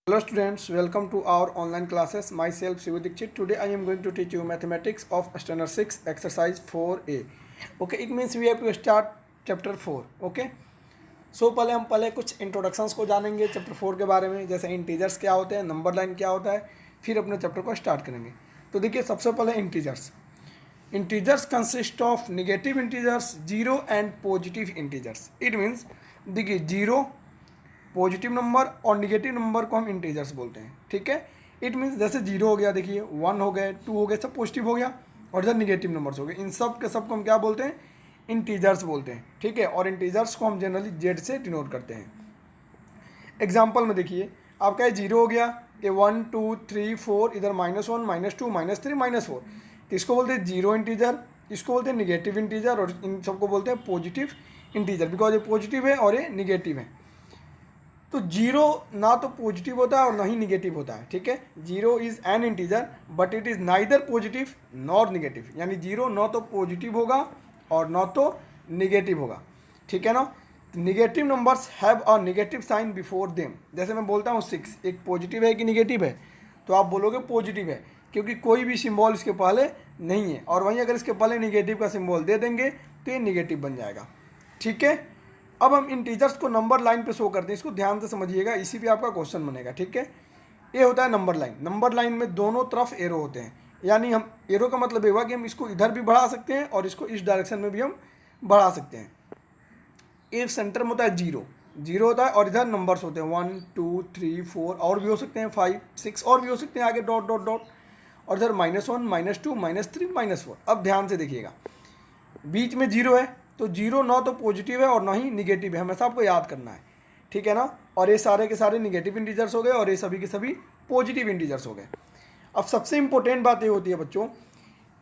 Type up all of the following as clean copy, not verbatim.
Hello students, welcome to our online classes. Myself Shivu Dikshit. Today I am going to teach you mathematics of standard 6 exercise 4a. Okay, it means we have to start chapter 4. Okay. So पहले कुछ introductions को जानेंगे chapter 4 के बारे में, जैसे integers क्या होते हैं, नंबर लाइन क्या होता है, फिर अपने चैप्टर को स्टार्ट करेंगे। तो देखिए सबसे पहले integers. Integers consist of negative integers, zero and positive integers. It means देखिए जीरो, पॉजिटिव नंबर और निगेटिव नंबर को हम इंटीजर्स बोलते हैं। ठीक है, इट मीन्स जैसे जीरो हो गया, देखिए वन हो गए, टू हो गए, सब पॉजिटिव हो गया, और इधर निगेटिव नंबर्स हो गए। इन सब के सब को हम क्या बोलते हैं? इंटीजर्स बोलते हैं। ठीक है, और इंटीजर्स को हम जनरली जेड से डिनोट करते हैं। एग्जाम्पल में देखिए आपका ये जीरो हो गया, ये 1 2 3 4, इधर -1 -2 -3 -4, तो इसको बोलते हैं जीरो इंटीजर, इसको बोलते हैं निगेटिव इंटीजर, और इन सबको बोलते हैं पॉजिटिव इंटीजर, बिकॉज ये पॉजिटिव है और ये निगेटिव है। तो जीरो ना तो पॉजिटिव होता है और ना ही निगेटिव होता है। ठीक है, zero is an integer but it is neither positive nor negative, यानी जीरो ना तो पॉजिटिव होगा और ना तो निगेटिव होगा। ठीक है ना, negative numbers have a negative sign before them. जैसे मैं बोलता हूँ 6, एक पॉजिटिव है कि निगेटिव है, तो आप बोलोगे पॉजिटिव है, क्योंकि कोई भी सिंबल इसके पहले नहीं है, और वहीं अगर इसके पहले निगेटिव का सिंबल दे देंगे तो ये निगेटिव बन जाएगा। ठीक है, अब हम इंटीजर्स को नंबर लाइन पे शो करते हैं, इसको ध्यान से समझिएगा, इसी पे आपका क्वेश्चन बनेगा। ठीक है, ये होता है नंबर लाइन। नंबर लाइन में दोनों तरफ एरो होते हैं, यानी हम एरो का मतलब ये हुआ कि हम इसको इधर भी बढ़ा सकते हैं और इसको इस डायरेक्शन में भी हम बढ़ा सकते हैं। एक सेंटर में होता है जीरो, जीरो होता है, और इधर नंबर्स होते हैं 1 2 3 4, और भी हो सकते हैं 5 6, और भी हो सकते हैं आगे डॉट डॉट डॉट, और इधर -1 -2 -3 -4। अब ध्यान से देखिएगा, बीच में जीरो है, तो जीरो ना तो पॉजिटिव है और ना ही निगेटिव है, हमेशा आपको याद करना है। ठीक है ना, और ये सारे के सारे निगेटिव इंटीजर्स हो गए और ये सभी के सभी पॉजिटिव इंटीजर्स हो गए। अब सबसे इंपॉर्टेंट बात ये होती है बच्चों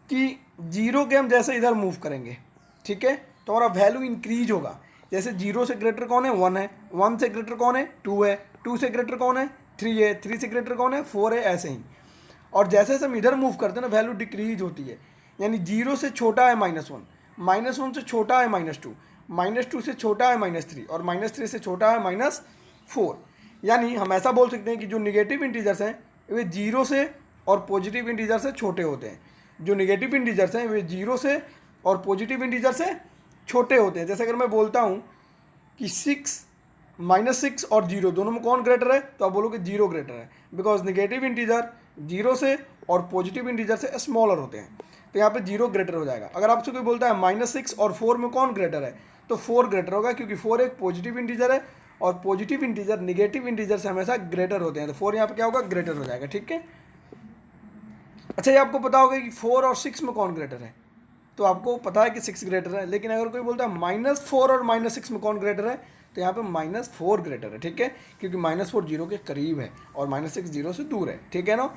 कि जीरो के हम जैसे इधर मूव करेंगे, ठीक है, तो हमारा वैल्यू इंक्रीज होगा। जैसे जीरो से ग्रेटर कौन है? 1 है, 1 से ग्रेटर कौन है? 2 है, 2 से ग्रेटर कौन है? 3 है, 3 से ग्रेटर कौन है? 4 है, ऐसे ही। और जैसे जैसे हम इधर मूव करते हैं ना, वैल्यू डिक्रीज होती है, यानी जीरो से छोटा है -1, -1 से छोटा है -2, -2 से छोटा है -3, और -3 से छोटा है -4। यानी हम ऐसा बोल सकते हैं कि जो निगेटिव इंटीजर्स हैं वे जीरो से और पॉजिटिव इंटीजर से छोटे होते हैं। जो निगेटिव इंटीजर्स हैं वे जीरो से और पॉजिटिव इंटीजर से छोटे होते हैं। जैसे अगर मैं बोलता हूँ कि 6 -6 और जीरो दोनों में कौन ग्रेटर है, तो आप बोलोगे जीरो ग्रेटर है, बिकॉज निगेटिव इंटीजर जीरो से और पॉजिटिव इंटीजर से स्मॉलर होते हैं, तो यहाँ पे जीरो ग्रेटर हो जाएगा। अगर आपसे कोई बोलता है -6 और 4 में कौन ग्रेटर है, तो 4 ग्रेटर होगा, क्योंकि 4 एक पॉजिटिव इंटीजर है, और पॉजिटिव इंटीजर निगेटिव इंटीजर से हमेशा ग्रेटर होते हैं, तो 4 यहाँ पे क्या होगा? ग्रेटर हो जाएगा। ठीक है, अच्छा ये आपको पता होगा कि 4 और 6 में कौन ग्रेटर है, तो आपको पता है कि 6 ग्रेटर है। लेकिन अगर कोई बोलता है -4 और -6 में कौन ग्रेटर है, तो यहाँ पे -4 ग्रेटर है। ठीक है, क्योंकि -4 जीरो के करीब है और -6 जीरो से दूर है। ठीक है ना,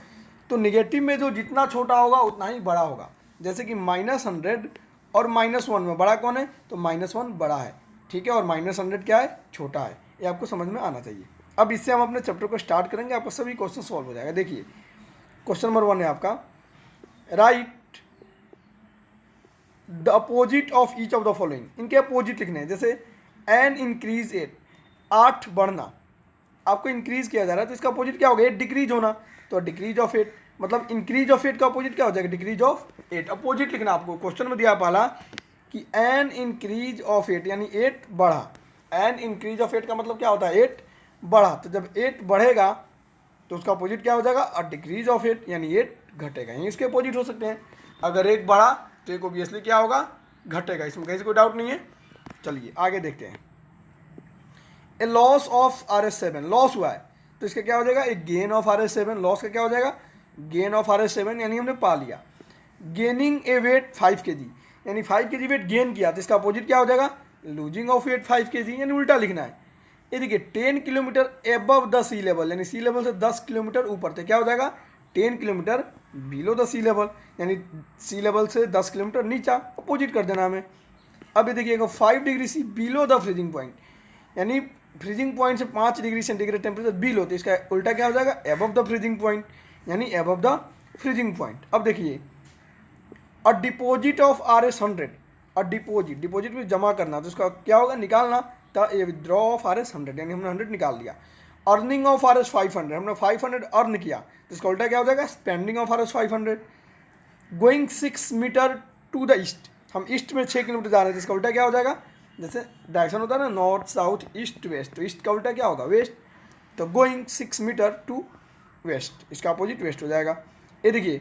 तो निगेटिव में जो जितना छोटा होगा उतना ही बड़ा होगा। जैसे कि -100 और -1 में बड़ा कौन है, तो -1 बड़ा है। ठीक है, और -100 क्या है? छोटा है। ये आपको समझ में आना चाहिए। अब इससे हम अपने चैप्टर को स्टार्ट करेंगे, आपको सभी क्वेश्चन सॉल्व हो जाएगा। देखिए क्वेश्चन नंबर 1 है आपका, right the opposite of each of the following. इनके अपोजिट लिखने हैं। जैसे एन इंक्रीज 8, 8 बढ़ना, आपको इंक्रीज किया जा रहा है, तो इसका अपोजिट क्या होगा? 8 डिक्रीज होना, तो डिक्रीज ऑफ 8, मतलब इंक्रीज ऑफ 8 का अपोजिट क्या हो जाएगा? Decrease of 8। अपोजिट लिखना आपको, क्वेश्चन में दिया पहला कि एन इंक्रीज ऑफ 8, यानी 8 बढ़ा। एन इंक्रीज ऑफ 8 का मतलब क्या होता है? 8 बढ़ा। तो जब 8 बढ़ेगा तो उसका अपोजिट क्या हो जाएगा? अ डिक्रीज ऑफ 8, यानी 8 घटेगा। यही इसके अपोजिट हो सकते हैं। अगर 1 बढ़ा तो एक ऑब्वियसली क्या होगा? घटेगा, इसमें कहीं से कोई डाउट नहीं है। चलिए आगे देखते हैं। ए लॉस ऑफ RS7, लॉस हुआ है, तो इसका क्या हो जाएगा? एक गेन ऑफ RS7। लॉस का क्या हो जाएगा? गेन ऑफ RS7, यानी हमने पा लिया। गेनिंग ए वेट 5 kg, यानी 5 kg वेट गेन किया, तो इसका अपोजिट क्या हो जाएगा? लूजिंग ऑफ वेट 5 kg, यानी उल्टा लिखना है। ये देखिए 10 kilometre above the sea level, यानी सी लेवल से 10 किलोमीटर ऊपर थे, क्या हो जाएगा? 10 kilometre below the sea level, यानी सी लेवल से 10 किलोमीटर नीचा। अपोजिट कर देना हमें। अब ये देखिएगा 5 degree C below the freezing point, यानी फ्रीजिंग पॉइंट से 5 डिग्री सेंटीग्रेड टेम्परेचर बिलो, तो इसका उल्टा क्या हो जाएगा? एबव द फ्रीजिंग पॉइंट, यानी एबव द फ्रीजिंग पॉइंट। अब देखिए a deposit of RS100, a deposit, deposit में जमा करना, तो उसका क्या होगा? निकालना। तो ए विद्रॉ ऑफ RS100, यानी हमने 100 निकाल लिया। अर्निंग ऑफ आर एस 500, हमने 500 अर्न किया तो इसका उल्टा क्या हो जाएगा, spending of R S 500. Going 6 metre to the east, हम ईस्ट में 6 किलोमीटर जा रहे हैं तो इसका उल्टा क्या हो जाएगा, जैसे डायरेक्शन होता है ना नॉर्थ साउथ ईस्ट वेस्ट, तो ईस्ट का उल्टा क्या होगा, वेस्ट. तो गोइंग 6 मीटर टू वेस्ट, इसका अपोजिट वेस्ट हो जाएगा. ये देखिए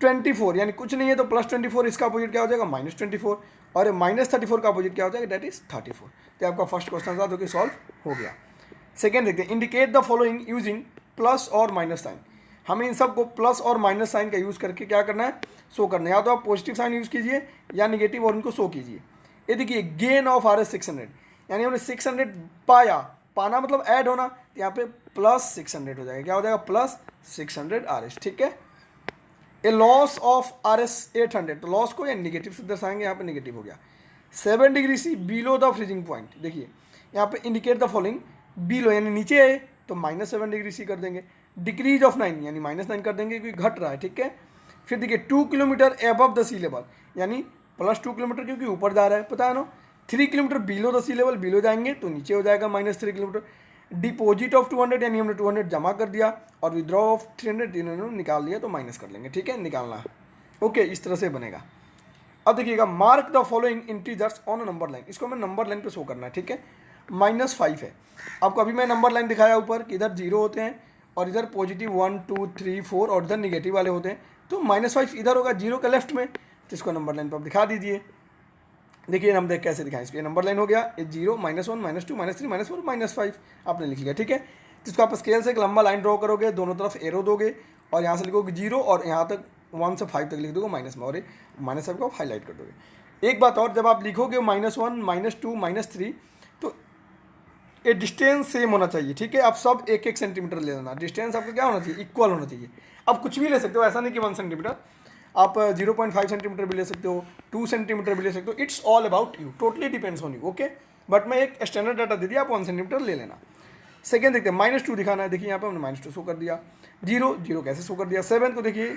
24 यानी कुछ नहीं है तो +24, इसका अपोजिट क्या हो जाएगा, -24, और -34 का अपोजिट क्या हो जाएगा, दैट इज 34. तो आपका फर्स्ट क्वेश्चन था जो कि सॉल्व हो गया. सेकेंड देखते हैं, indicate the following using plus और माइनस साइन. हमें इन सब को प्लस और माइनस साइन का यूज़ करके क्या करना है, शो करना है. या तो आप पॉजिटिव साइन यूज़ कीजिए या निगेटिव और इनको शो कीजिए. ये देखिए गेन ऑफ आर एस 600, यानी हमने 600 पाया, पाना मतलब ऐड होना, तो यहाँ पे +600 हो जाएगा. क्या हो जाएगा, +600 आर एस. ठीक है. ए लॉस ऑफ आर एस 800, तो लॉस को या निगेटिव से दर्शाएंगे, यहाँ पे निगेटिव हो गया. 7 degree C below the freezing point, देखिए यहाँ पे इंडिकेट द फॉलोइंग, बिलो यानी नीचे है तो -7 डिग्री सी कर देंगे. डिक्रीज ऑफ 9 यानी -9 कर देंगे क्योंकि घट रहा है. ठीक है. फिर देखिए 2 kilometre above the sea level, यानी +2 किलोमीटर क्योंकि ऊपर जा रहा है, पता है ना. 3 kilometre below the sea level, below जाएंगे तो नीचे हो जाएगा -3 किलोमीटर. डिपॉजिट ऑफ 200 यानी हमने 200 जमा कर दिया, और विड्रॉ ऑफ 300 इन्होंने निकाल दिया तो माइनस कर लेंगे. ठीक है, निकालना है. ओके, इस तरह से बनेगा. अब देखिएगा, mark the following integers on number line, इसको हमें नंबर लाइन पे शो करना है. ठीक है. -5 है, आपको अभी मैं नंबर लाइन दिखाया ऊपर कि इधर 0 होते हैं और इधर पॉजिटिव 1 2 3 4 और इधर निगेटिव वाले होते हैं. तो -5 इधर होगा 0 का लेफ्ट में, तो इसको नंबर लाइन पर आप दिखा दीजिए. देखिए हम देख कैसे दिखाएं इसको. ये नंबर लाइन हो गया, ये 0 -1 -2 -3 -4 -5 आपने लिख लिया. ठीक है. तो इसको आप स्केल से एक लंबा लाइन ड्रॉ करोगे, दोनों तरफ एरो दोगे और यहाँ से लिखोगे 0 और यहाँ तक 1 से 5 तक लिख दोगे माइनस में, और ये -5 को आप हाईलाइट कर दोगे. एक बात और, जब आप लिखोगे -1 -2 -3 तो ये डिस्टेंस सेम होना चाहिए. ठीक है. आप सब 1-1 सेंटीमीटर ले लेना. डिस्टेंस आपका क्या होना चाहिए, इक्वल होना चाहिए. अब कुछ भी ले सकते हो, ऐसा नहीं कि 1 सेंटीमीटर, आप 0.5 सेंटीमीटर भी ले सकते हो, 2 सेंटीमीटर भी ले सकते हो. It's all about you, totally depends on you. Okay, but मैं एक स्टैंडर्ड डाटा दे दिया, आप 1 सेंटीमीटर ले लेना. सेकेंड देखते हैं, -2 दिखाना है. देखिए यहाँ पे हमने -2 शो कर दिया. 0 कैसे शो कर दिया. 7 को देखिए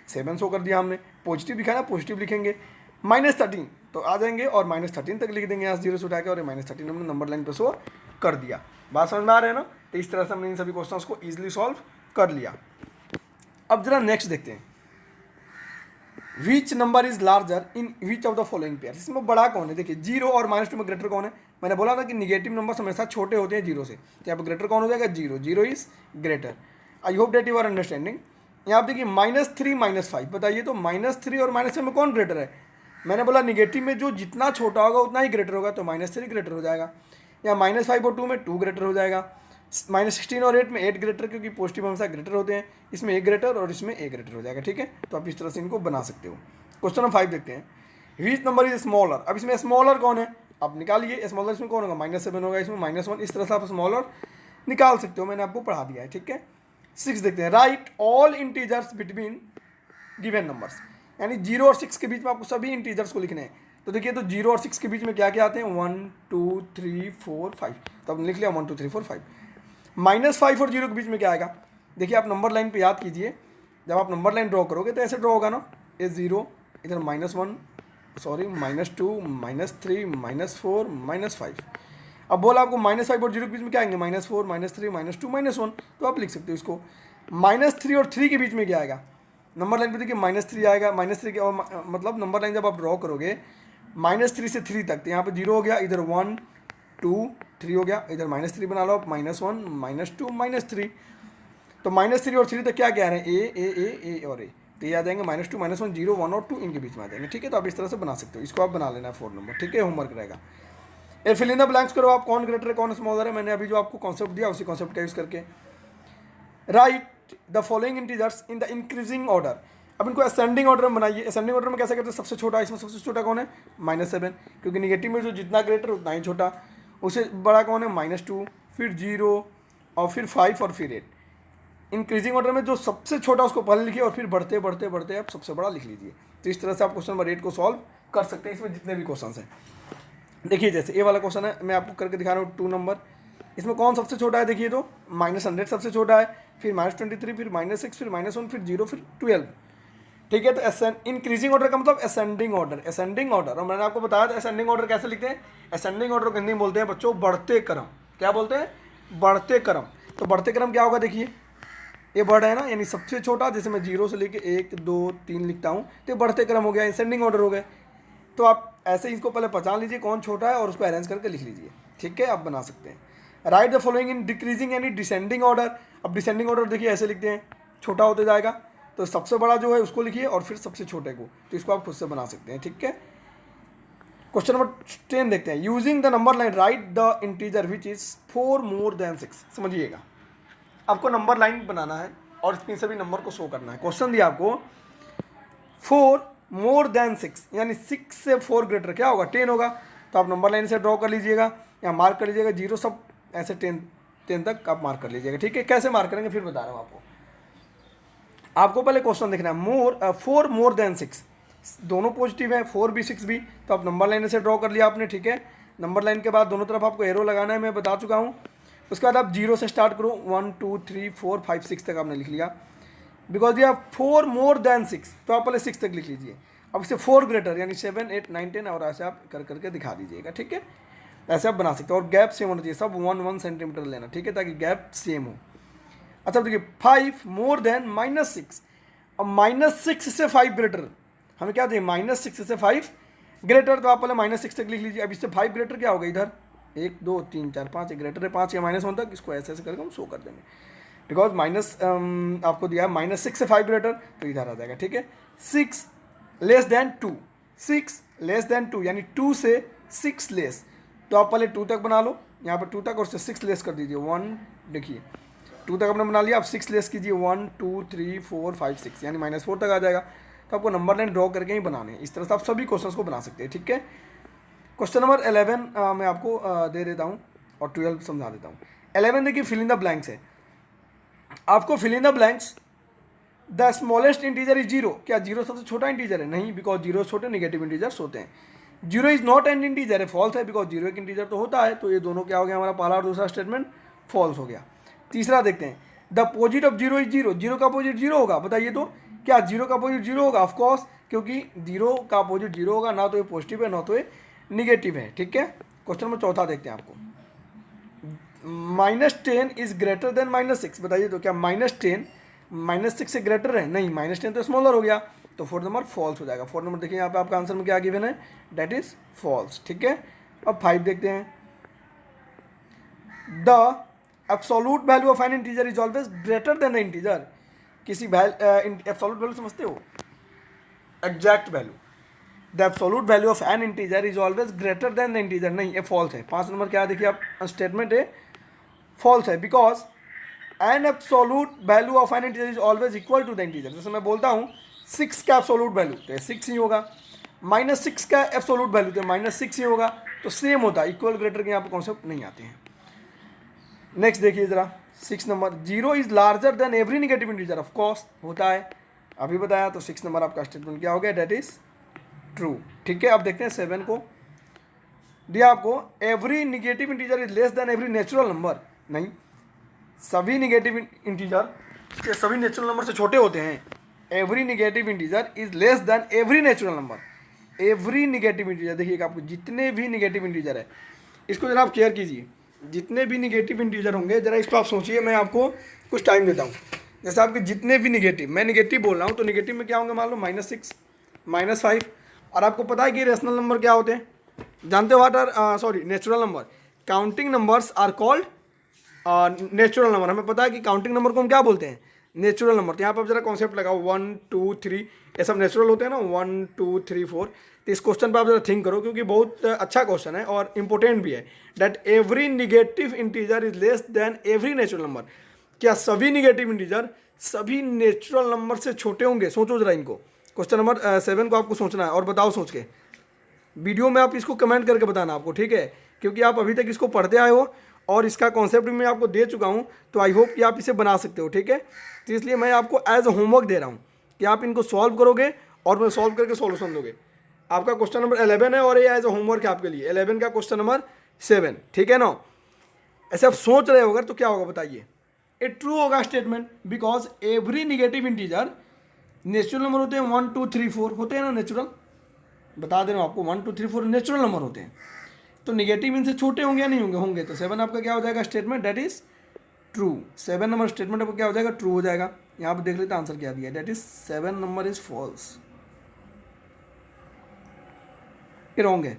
7 शो कर दिया हमने. पॉजिटिव दिखाना, पॉजिटिव लिखेंगे. -13 तो आ जाएंगे और -13 तक लिख देंगे यहाँ 0 से उठा के, और -13 हमने नंबर लाइन पर शो कर दिया. बात समझ में आ रहा है ना. तो इस तरह से हमने इन सभी क्वेश्चंस को ईजिली सॉल्व कर लिया. अब जरा नेक्स्ट देखते हैं, which number is larger in which of the following pair. इसमें बड़ा कौन है. देखिए 0 और -2 में ग्रेटर कौन है. मैंने बोला था कि निगेटिव नंबर हमेशा छोटे होते हैं 0 से, तो यहाँ पर ग्रेटर कौन हो जाएगा, 0 is greater. I hope that you are understanding. यहाँ पर देखिए -3 -5, बताइए तो -3 और -5 में कौन ग्रेटर है. मैंने बोला निगेटिव में जो जितना छोटा होगा उतना ही ग्रेटर होगा, तो -3 ग्रेटर हो जाएगा. या -5 और 2 में 2 ग्रेटर हो जाएगा. -16 और 8 में 8 ग्रेटर, क्योंकि पॉजिटिव हमेशा ग्रेटर होते हैं. इसमें 1 ग्रेटर और इसमें 1 ग्रेटर हो जाएगा. ठीक है. तो आप इस तरह से इनको बना सकते हो. क्वेश्चन नंबर 5 देखते हैं, विच नंबर इज स्मॉलर. अब इसमें स्मॉलर कौन है, आप निकालिए. स्मॉलर इसमें कौन होगा, -7 होगा, इसमें -1. इस तरह से आप स्मॉलर निकाल सकते हो, मैंने आपको पढ़ा दिया है. ठीक है. 6 देखते हैं, right all integers between given numbers, यानी 0 और 6 के बीच में आपको सभी इंटीजर्स को लिखने हैं. तो देखिए, तो 0 और 6 के बीच में क्या क्या आते हैं, 1 2 3 4 5, तो आपने लिख लिया 1 2 3 4 5. -5 और 0 के बीच में क्या आएगा. देखिए आप नंबर लाइन पे याद कीजिए, जब आप नंबर लाइन ड्रॉ करोगे तो ऐसे ड्रॉ होगा ना, ये 0, इधर -1 सॉरी -2 -3 -4 -5. अब बोला आपको -5 और 0 के बीच में क्या आएंगे, -4 -3 -2 -1, तो आप लिख सकते हो इसको. -3 और 3 के बीच में क्या आएगा. नंबर लाइन पे देखिए -3 आएगा. -3 के और मतलब नंबर लाइन जब आप ड्रॉ करोगे -3 से 3 तक, तो यहाँ पे 0 हो गया, इधर 1 2 3 हो गया, इधर -3 बना लो आप, -1 -2 -3. तो -3 और 3 तक क्या क्या आ रहे हैं, ए और ए, तो ये आ जाएंगे -2 -1 0 1 और 2 इनके बीच में आ जाएंगे. ठीक है. तो आप इस तरह से बना सकते हो. इसको आप बना लेना 4 नंबर. ठीक है, होमवर्क रहेगा. ये फिल इन द ब्लैंक्स करो आप, कौन ग्रेटर है कौन स्मॉलर है. मैंने अभी जो आपको कॉन्सेप्ट दिया उसी कॉन्सेप्ट का यूज़ करके right the following integers in the increasing order. अब इनको असेंडिंग ऑर्डर में बनाइए. असेंडिंग ऑर्डर में कैसे करते हैं, सबसे छोटा, इसमें सबसे छोटा कौन है, -7, क्योंकि निगेटिव में जो जितना ग्रेटर उतना ही छोटा. उससे बड़ा कौन है, -2, फिर 0 और फिर 5 और फिर 8. इंक्रीजिंग ऑर्डर में जो सबसे छोटा उसको पहले लिखिए और फिर बढ़ते बढ़ते बढ़ते आप सबसे बड़ा लिख लीजिए. तो इस तरह से आप क्वेश्चन नंबर 8 को सॉल्व कर सकते हैं. इसमें जितने भी क्वेश्चन हैं, देखिए जैसे ये वाला क्वेश्चन है, मैं आपको करके दिखा रहा हूँ 2 नंबर. इसमें कौन सबसे छोटा है, देखिए तो -100 सबसे छोटा है, फिर -23, फिर -6, फिर -1, फिर 0, फिर 12. ठीक है. तो इंक्रीजिंग ऑर्डर का मतलब असेंडिंग ऑर्डर. असेंडिंग ऑर्डर, और मैंने आपको बताया था असेंडिंग ऑर्डर कैसे लिखते हैं. असेंडिंग ऑर्डर को हिंदी में बोलते हैं बच्चों बढ़ते क्रम. क्या बोलते हैं, बढ़ते क्रम। तो बढ़ते क्रम क्या होगा, देखिए ये बढ़ है ना, यानी सबसे छोटा, जैसे मैं 0 से लेके 1 2 3 लिखता हूँ, तो ये बढ़ते क्रम हो गया, इंसेंडिंग ऑर्डर हो गए। तो आप ऐसे ही इसको पहले पहचान लीजिए कौन छोटा है और उसको अरेंज करके लिख लीजिए, ठीक है, आप बना सकते हैं। Right the following in decreasing यानी डिसेंडिंग ऑर्डर। अब डिसेंडिंग ऑर्डर देखिए ऐसे लिखते हैं, छोटा होते जाएगा, तो सबसे बड़ा जो है उसको लिखिए और फिर सबसे छोटे को, तो इसको आप खुद से बना सकते हैं, ठीक है। क्वेश्चन नंबर 10 देखते हैं। Using the number line right the integer which is 4 more than 6। समझिएगा, आपको नंबर लाइन बनाना है और इसमें सभी नंबर को शो करना है। क्वेश्चन दिया आपको 4 मोर देन 6, यानी 6 से 4 ग्रेटर क्या होगा, 10 होगा। तो आप नंबर लाइन से ड्रॉ कर लीजिएगा या मार्क कर लीजिएगा, 0 सब ऐसे 10 तक आप मार्क कर लीजिएगा, ठीक है। कैसे मार्क करेंगे फिर बता रहा हूँ आपको। आपको पहले क्वेश्चन देखना है, 4 मोर देन 6, दोनों पॉजिटिव है, 4 भी 6 भी, तो आप नंबर लाइन से ड्रॉ कर लिया आपने, ठीक है। नंबर लाइन के बाद दोनों तरफ आपको एरो लगाना है, मैं बता चुका हूँ। उसके बाद आप 0 से स्टार्ट करो, 1 2 3 4 5 6 तक आपने लिख लिया। बिकॉज ये 4 मोर देन 6, तो आप पहले 6 तक लिख लीजिए। अब इसे 4 ग्रेटर यानी 7 8 9 10 और ऐसे आप कर करके दिखा दीजिएगा, ठीक है। ऐसे आप बना सकते हो और गैप सेम होना चाहिए, सब 1 1 सेंटीमीटर लेना, ठीक है, ताकि गैप सेम हो। अच्छा देखिए 5 मोर देन -6। अब -6 से 5 ग्रेटर हमें क्या चाहिए, -6 से 5 ग्रेटर, तो आप पहले -6 तक लिख लीजिए। अब इससे 5 ग्रेटर क्या होगा, इधर 1 2 3 4 5 ग्रेटर है 5 या -1 तक, इसको ऐसे ऐसे करके हम शो कर देंगे। बिकॉज माइनस आपको दिया है -6 से 5 ग्रेटर, तो इधर आ जाएगा, ठीक है। 6 लेस देन 2, 6 लेस देन 2 यानी 2 से 6 लेस, तो आप पहले 2 तक बना लो, यहाँ पर 2 तक और उससे 6 लेस कर दीजिए 1। देखिए 2 तक आपने बना लिया, आप 6 लेस कीजिए 1 2 3 4 5 6 यानी -4 तक आ जाएगा। तो आपको नंबर लाइन ड्रॉ करके ही बनाने हैं, इस तरह से आप सभी क्वेश्चंस को बना सकते हैं, ठीक है। क्वेश्चन नंबर 11 मैं आपको दे देता हूँ और 12 समझा देता हूँ। 11 देखिए फिल इन द ब्लैंक्स है, आपको fill in the blanks. The smallest integer is 0, क्या 0 सबसे छोटा इंटीजर है, नहीं, बिकॉज 0 छोटे नेगेटिव इंटीजर्स होते हैं। 0 इज नॉट एन इंटीजर है, फॉल्स है, बिकॉज 0 एक इंटीजर तो होता है, तो ये दोनों क्या हो गया, हमारा पहला और दूसरा स्टेटमेंट फॉल्स हो गया। तीसरा देखते हैं, द अपोजिट ऑफ 0 इज 0, 0 का अपोजिट 0 होगा, बताइए तो क्या 0 का अपोजिट 0 होगा, ऑफकोर्स, क्योंकि 0 का अपोजिट 0 होगा, ना तो ये पॉजिटिव है ना तो ये निगेटिव है, ठीक है। क्वेश्चन नंबर 4 देखते हैं आपको, -10 इज ग्रेटर देन -6, बताइए तो क्या -10 -6 से ग्रेटर है, नहीं, -10 तो स्मॉलर हो गया, तो 4 नंबर फॉल्स हो जाएगा। 4 नंबर देखिए यहाँ पे आपका आंसर में क्या गिवन है, डेट इज फॉल्स, ठीक है। अब 5 देखते हैं, the absolute value of an integer is always greater than the integer. किसी एब्सोल्यूट वैल्यू समझते हो, exact value, the absolute value of an integer is always greater than the integer, नहीं, ये फॉल्स है। 5 नंबर क्या देखिए आप स्टेटमेंट है, फॉल्स है, because an absolute value of an integer is always equal to the integer. जैसे मैं बोलता हूँ 6 का एब्सोल्यूट वैल्यू तो 6 ही होगा, -6 का एब्सोल्यूट वैल्यू तो -6 ही होगा, तो सेम होता है, इक्वल ग्रेटर के यहाँ पर कॉन्सेप्ट नहीं आते हैं। नेक्स्ट देखिए जरा 6 number, 0 is larger than every negative integer, of course होता है, अभी बताया, तो 6 नंबर आपका स्टेटमेंट क्या हो गया, डेट इज ट्रू, ठीक है। अब देखते हैं 7 को, दिया आपको every negative integer is less than every natural number, नहीं, सभी निगेटिव इंटीजर के सभी नेचुरल नंबर से छोटे होते हैं। Every negative integer is less than every natural number. Every negative integer देखिएगा, आपको जितने भी निगेटिव इंटीजर है, इसको जरा आप केयर कीजिए, जितने भी निगेटिव इंटीजर होंगे जरा इसको आप सोचिए, मैं आपको कुछ टाइम देता हूँ। जैसे आपके जितने भी निगेटिव, मैं निगेटिव बोल रहा हूँ, तो निगेटिव में क्या होंगे, मान लो -6 -5, और आपको पता है कि रेशनल नंबर क्या होते हैं, जानते हो, sorry natural number, counting numbers are called natural number. हमें पता है कि काउंटिंग नंबर को हम क्या बोलते हैं, नेचुरल नंबर। तो यहाँ पर आप जरा कॉन्सेप्ट लगाओ, 1 2 3 ये सब नेचुरल होते हैं ना, 1 2 3 4। तो इस क्वेश्चन पर आप जरा थिंक करो, क्योंकि बहुत अच्छा क्वेश्चन है और इंपॉर्टेंट भी है। That every negative integer is less than every natural number, क्या सभी निगेटिव इंटीजर सभी नेचुरल नंबर से छोटे होंगे, सोचो जरा इनको। क्वेश्चन नंबर 7 को आपको सोचना है और बताओ सोच के, वीडियो में आप इसको कमेंट करके बताना आपको, ठीक है, क्योंकि आप अभी तक इसको पढ़ते आए हो और इसका कॉन्सेप्ट भी मैं आपको दे चुका हूँ, तो आई होप कि आप इसे बना सकते हो, ठीक है। तो इसलिए मैं आपको एज अ होमवर्क दे रहा हूँ कि आप इनको सॉल्व करोगे और मैं सॉल्व करके सॉल्यूशन दोगे। आपका क्वेश्चन नंबर 11 है और ये एज अ होमवर्क है आपके लिए, 11 का क्वेश्चन नंबर 7, ठीक है ना। ऐसे आप सोच रहे हो अगर, तो क्या होगा बताइए, ये ट्रू होगा statement, because every negative integer natural number होते हैं, 1 2 3 4 होते हैं ना नेचुरल, बता दे रहा हूँ आपको, 1 2 3 4 नेचुरल नंबर होते हैं। तो निगेटिव इनसे छोटे होंगे या नहीं होंगे, होंगे। तो 7 आपका क्या हो जाएगा statement, that is true. 7 number statement आपका क्या हो जाएगा, ट्रू हो जाएगा। यहाँ पे देख लेते हैं आंसर क्या दिया, that is 7 number is false. ये रॉन्ग है,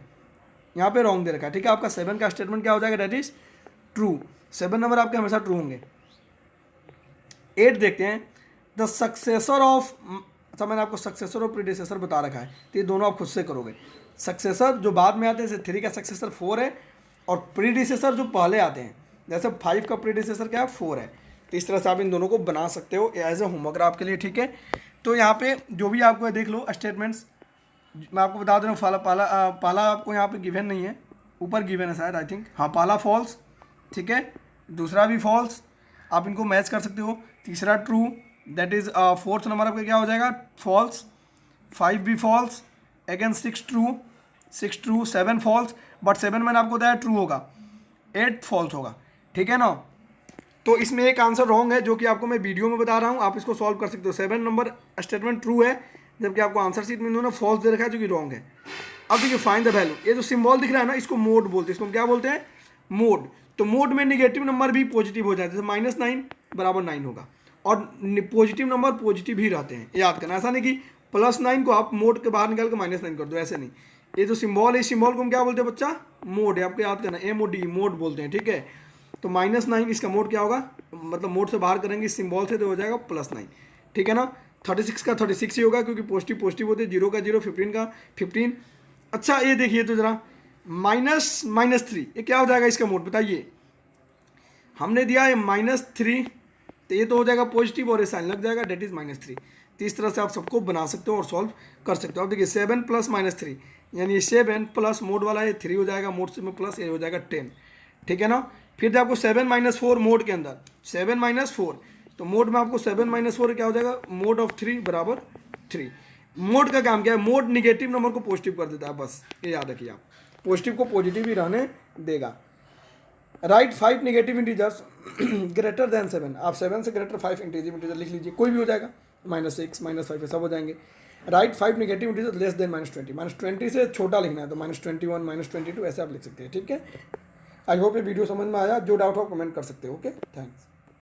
यहाँ पे रॉन्ग दे रखा है, ठीक है। आपका 7 का स्टेटमेंट क्या हो जाएगा, डेट इज ट्रू। 7 नंबर आपके हमेशा ट्रू होंगे। 8 देखते हैं, द सक्सेसर ऑफ, अच्छा मैंने आपको सक्सेसर और प्रीडिसेसर बता रखा है, तो ये दोनों आप खुद से करोगे। सक्सेसर जो बाद में आते हैं, जैसे 3 का सक्सेसर 4 है, और प्रीडिसेसर जो पहले आते हैं, जैसे 5 का प्रीडिसेसर क्या है, 4 है। तो इस तरह से आप इन दोनों को बना सकते हो एज ए होमवर्क आपके लिए, ठीक है। तो यहाँ पे जो भी आपको देख लो स्टेटमेंट्स, मैं आपको बता दे रहा हूँ, पहला आपको यहाँ पे गिवन नहीं है, ऊपर गिवन है शायद, आई थिंक, हाँ पहला फॉल्स, ठीक है, दूसरा भी फॉल्स, आप इनको मैच कर सकते हो, तीसरा true, that is fourth number आपका क्या हो जाएगा, फॉल्स, 5 भी false, again 6 true, 7 false, but 7 मैंने आपको बताया ट्रू होगा, 8 फॉल्स होगा, ठीक है ना। तो इसमें एक आंसर रॉन्ग है जो कि आपको मैं वीडियो में बता रहा हूँ, आप इसको सॉल्व कर सकते हो। 7 नंबर स्टेटमेंट ट्रू है, जबकि आपको आंसर शीट में इन्होंने फॉल्स दे रखा है जो कि रॉन्ग है। अब देखिए फाइंड द वैल्यू, ये जो सिंबल दिख रहा है ना, इसको मोड बोलते हैं, इसको क्या बोलते हैं, मोड। तो मोड में निगेटिव नंबर भी पॉजिटिव हो जाते हैं, जैसे -9 बराबर 9 होगा, और पॉजिटिव नंबर पॉजिटिव ही रहते हैं, याद करना। ऐसा नहीं कि +9 को आप मोड के बाहर निकाल के -9 कर दो, ऐसे नहीं। ये जो सिंबल है, इस सिंबल को हम क्या बोलते हैं बच्चा, मोड है, आपको याद करना, MOD, मोड बोलते हैं, ठीक है। तो -9 इसका मोड क्या होगा, मतलब मोड से बाहर करेंगे इस सिंबल से, तो हो जाएगा +9, ठीक है ना। 36 का 36 ही होगा, क्योंकि पॉजिटिव पॉजिटिव होते हैं, 0 का 0, 15 का 15। अच्छा ये देखिए तो जरा, -3 ये क्या हो जाएगा इसका मोड, बताइए। हमने दिया है -3, तो ये तो हो जाएगा पॉजिटिव, और ये साइन लग जाएगा, डेट इज -3। तो इस तरह से आप सबको बना सकते हो और सॉल्व कर सकते हो। अब देखिए 7 + -3, यानी 7 प्लस मोड वाला है 3 हो जाएगा, मोड से में प्लस, ये हो जाएगा 10, ठीक है ना। फिर आपको 7 - 4 मोड के अंदर, 7 - 4, तो मोड में आपको 7 - 4 क्या हो जाएगा, मोड ऑफ 3 बराबर 3। मोड का काम क्या है, मोड निगेटिव नंबर को पॉजिटिव कर देता है, बस ये याद रखिए आप, पॉजिटिव को पॉजिटिव ही रहने देगा। Right 5 negative integers greater than 7, आप 7 से ग्रेटर 5 इंटीजर लिख लीजिए, कोई भी हो जाएगा, -6 -5 सब हो जाएंगे। Right 5 negative integer less than -20, -20 से छोटा लिखना है, तो -21 -22 ऐसे आप लिख सकते हैं, ठीक है। आई होप ये वीडियो समझ में आया, जो डाउट हो कमेंट कर सकते हो, ओके, थैंक्स।